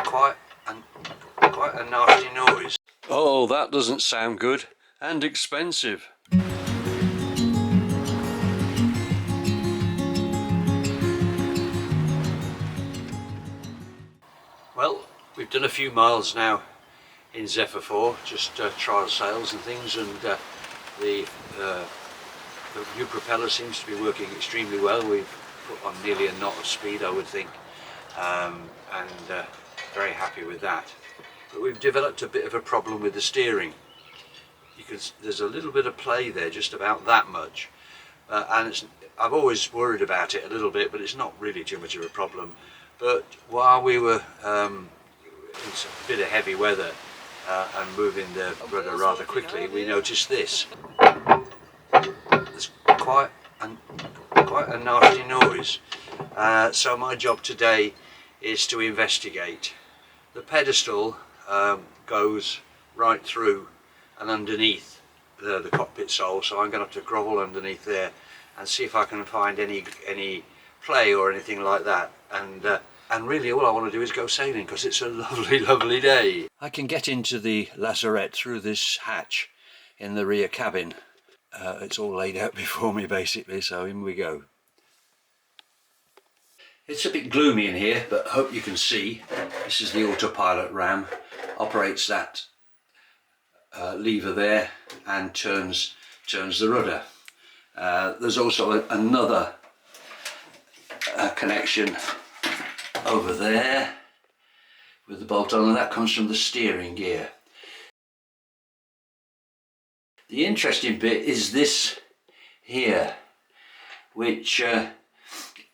quite a nasty noise. Oh, that doesn't sound good, and expensive. Well, we've done a few miles now in Zephyr IV, just trial sails and things, and the new propeller seems to be working extremely well. We've put on nearly a knot of speed, I would think, and very happy with that. But we've developed a bit of a problem with the steering. There's a little bit of play there, just about that much, and I've always worried about it a little bit, but it's not really too much of a problem. But while we were in a bit of heavy weather and moving the rudder rather quickly, we noticed this. There's quite a nasty noise. So my job today is to investigate. The pedestal goes right through and underneath the cockpit sole, so I'm going to have to grovel underneath there and see if I can find any play or anything like that. And really all I want to do is go sailing, because it's a lovely day. I can get into the lazarette through this hatch in the rear cabin. It's all laid out before me basically, so in we go. It's a bit gloomy in here, but I hope you can see. This is the autopilot ram. Operates that lever there and turns the rudder. There's also another connection over there with the bolt on, and that comes from the steering gear. The interesting bit is this here, which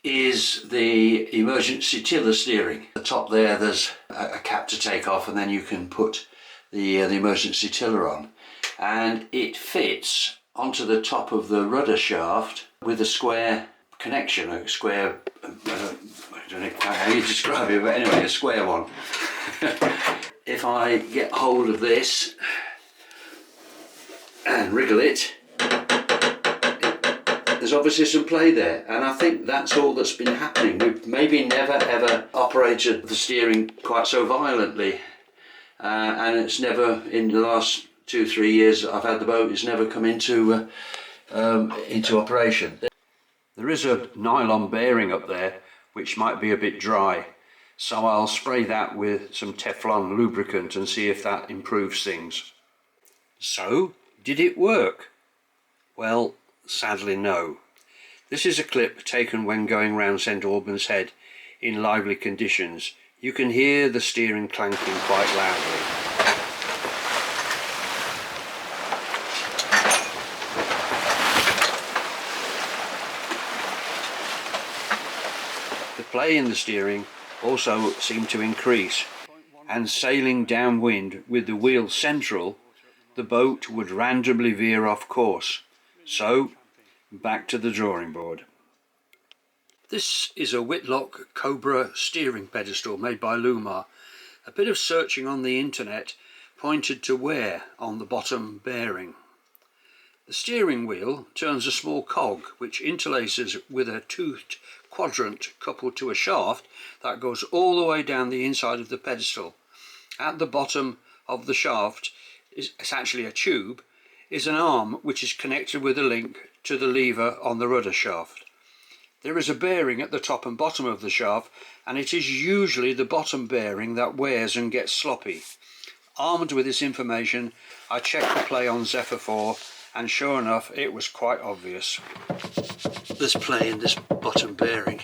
is the emergency tiller steering. At the top there's a cap to take off, and then you can put the emergency tiller on, and it fits onto the top of the rudder shaft with a square connection, a square, I don't know how you describe it, but anyway, a square one. If I get hold of this and wriggle it, there's obviously some play there, and I think that's all that's been happening. We've maybe never ever operated the steering quite so violently, and it's never, in the last 2-3 years that I've had the boat, it's never come into operation. There is a nylon bearing up there which might be a bit dry, so I'll spray that with some Teflon lubricant and see if that improves things. So, did it work? Well, sadly no. This is a clip taken when going round St Albans Head in lively conditions. You can hear the steering clanking quite loudly. The play in the steering also seemed to increase, and sailing downwind with the wheel central, the boat would randomly veer off course. So, back to the drawing board. This is a Whitlock Cobra Steering Pedestal made by Lumar. A bit of searching on the internet pointed to wear on the bottom bearing. The steering wheel turns a small cog which interlaces with a toothed quadrant coupled to a shaft that goes all the way down the inside of the pedestal. At the bottom of the shaft, it's actually a tube, is an arm which is connected with a link to the lever on the rudder shaft. There is a bearing at the top and bottom of the shaft, and it is usually the bottom bearing that wears and gets sloppy. Armed with this information, I checked the play on Zephyr IV, and sure enough it was quite obvious. There's play in this bottom bearing,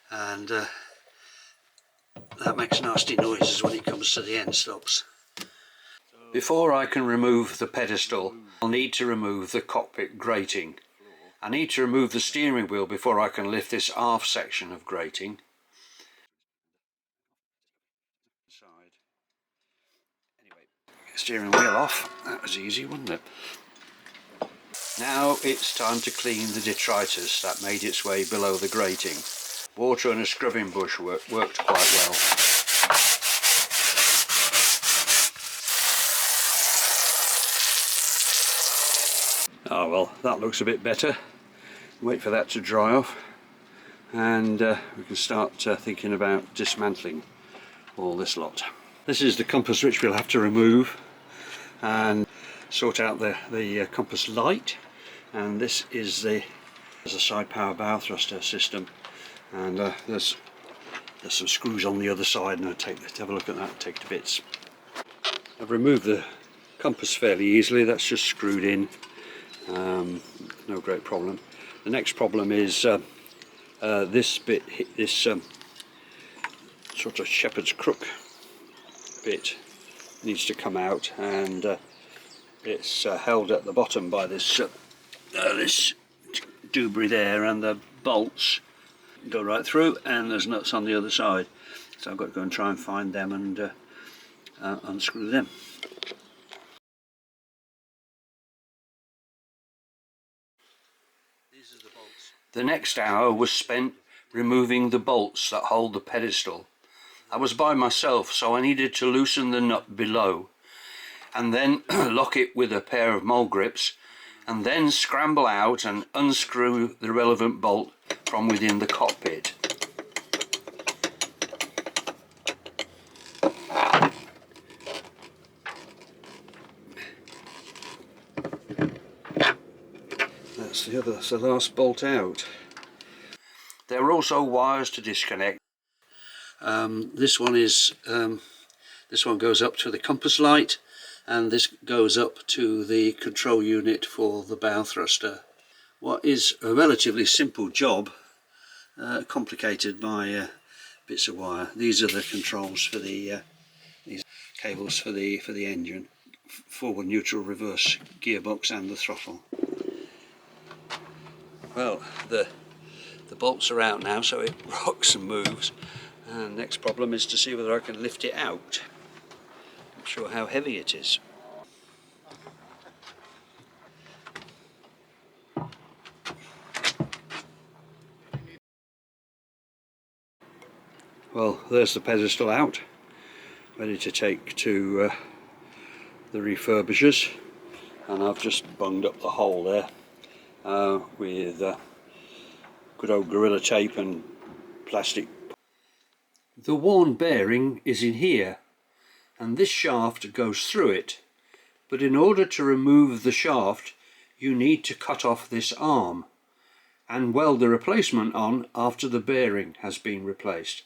and that makes nasty noises when it comes to the end stops. Before I can remove the pedestal, I'll need to remove the cockpit grating. I need to remove the steering wheel before I can lift this aft section of grating. Anyway, steering wheel off. That was easy, wasn't it? Now it's time to clean the detritus that made its way below the grating. Water and a scrubbing brush worked quite well. Oh well, that looks a bit better. Wait for that to dry off, and we can start thinking about dismantling all this lot. This is the compass which we'll have to remove and sort out the compass light, and this is there's a side power bow thruster system, and there's some screws on the other side, and I'll have a look at that, take to bits. I've removed the compass fairly easily, that's just screwed in, no great problem. The next problem is this bit, this sort of shepherd's crook bit needs to come out, and it's held at the bottom by this doobrey there, and the bolts go right through, and there's nuts on the other side, so I've got to go and try and find them and unscrew them. The next hour was spent removing the bolts that hold the pedestal. I was by myself, so I needed to loosen the nut below and then lock it with a pair of mole grips, and then scramble out and unscrew the relevant bolt from within the cockpit. That's the last bolt out. There are also wires to disconnect. This one goes up to the compass light, and this goes up to the control unit for the bow thruster. What is a relatively simple job, complicated by bits of wire. These are the controls for the these cables for the engine, forward, neutral, reverse gearbox, and the throttle. Well, the bolts are out now, so it rocks and moves, and next problem is to see whether I can lift it out. I'm not sure how heavy it is. Well, there's the pedestal out, ready to take to the refurbishers, and I've just bunged up the hole there with good old Gorilla Tape and plastic. The worn bearing is in here, and this shaft goes through it, but in order to remove the shaft you need to cut off this arm and weld the replacement on after the bearing has been replaced.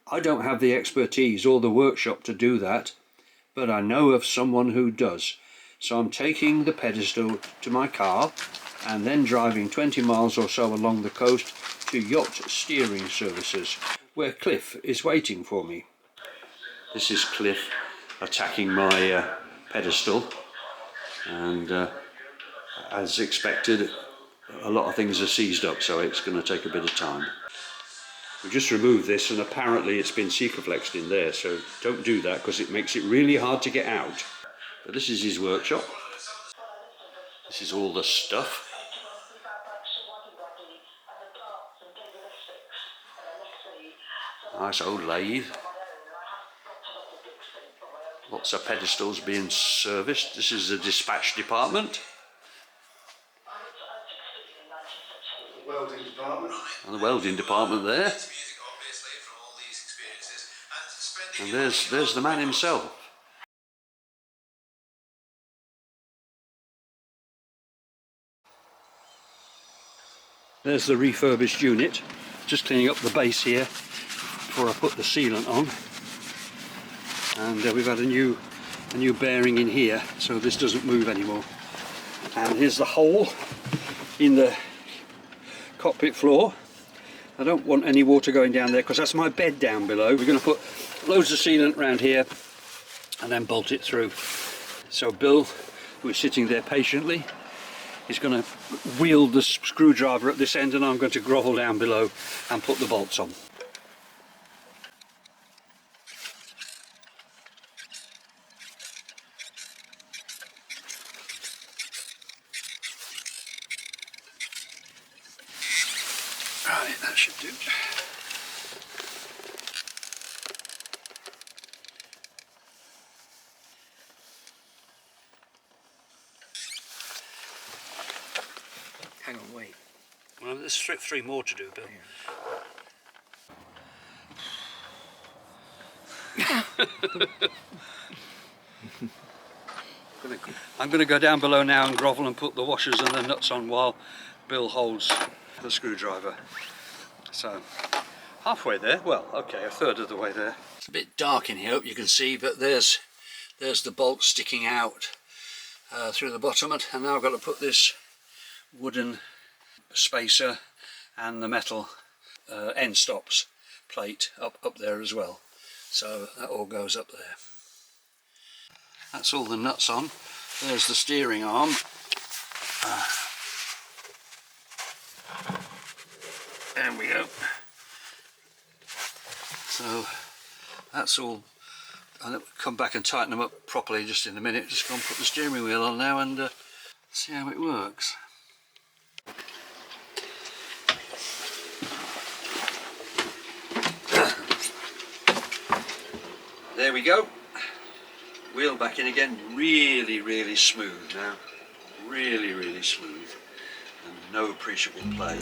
I don't have the expertise or the workshop to do that, but I know of someone who does, so I'm taking the pedestal to my car and then driving 20 miles or so along the coast to Yacht Steering Services, where Cliff is waiting for me. This is Cliff attacking my pedestal, and as expected, a lot of things are seized up, so it's going to take a bit of time. We just removed this, and apparently it's been Sikaflexed in there, so don't do that because it makes it really hard to get out. But this is his workshop. This is all the stuff. Nice old lathe. Lots of pedestals being serviced. This is the dispatch department. Welding department. And the welding department there. And there's the man himself. There's the refurbished unit. Just cleaning up the base here before I put the sealant on. And we've had a new bearing in here, so this doesn't move anymore. And here's the hole in the cockpit floor. I don't want any water going down there because that's my bed down below. We're going to put loads of sealant around here and then bolt it through. So Bill, who is sitting there patiently, is going to wield the screwdriver at this end, and I'm going to grovel down below and put the bolts on. Right, that should do. Hang on, wait. Well, there's three more to do, Bill. I'm going to go down below now and grovel and put the washers and the nuts on while Bill holds the screwdriver. So, halfway there. Well, okay, a third of the way there. It's a bit dark in here, hope you can see, but there's the bolt sticking out through the bottom, and now I've got to put this wooden spacer and the metal end stops plate up there as well. So that all goes up there. That's all the nuts on. There's the steering arm. There we go. So that's all. I'll come back and tighten them up properly just in a minute. Just go and put the steering wheel on now and see how it works. There we go. Wheel back in again. Really smooth now. Really smooth. And no appreciable play.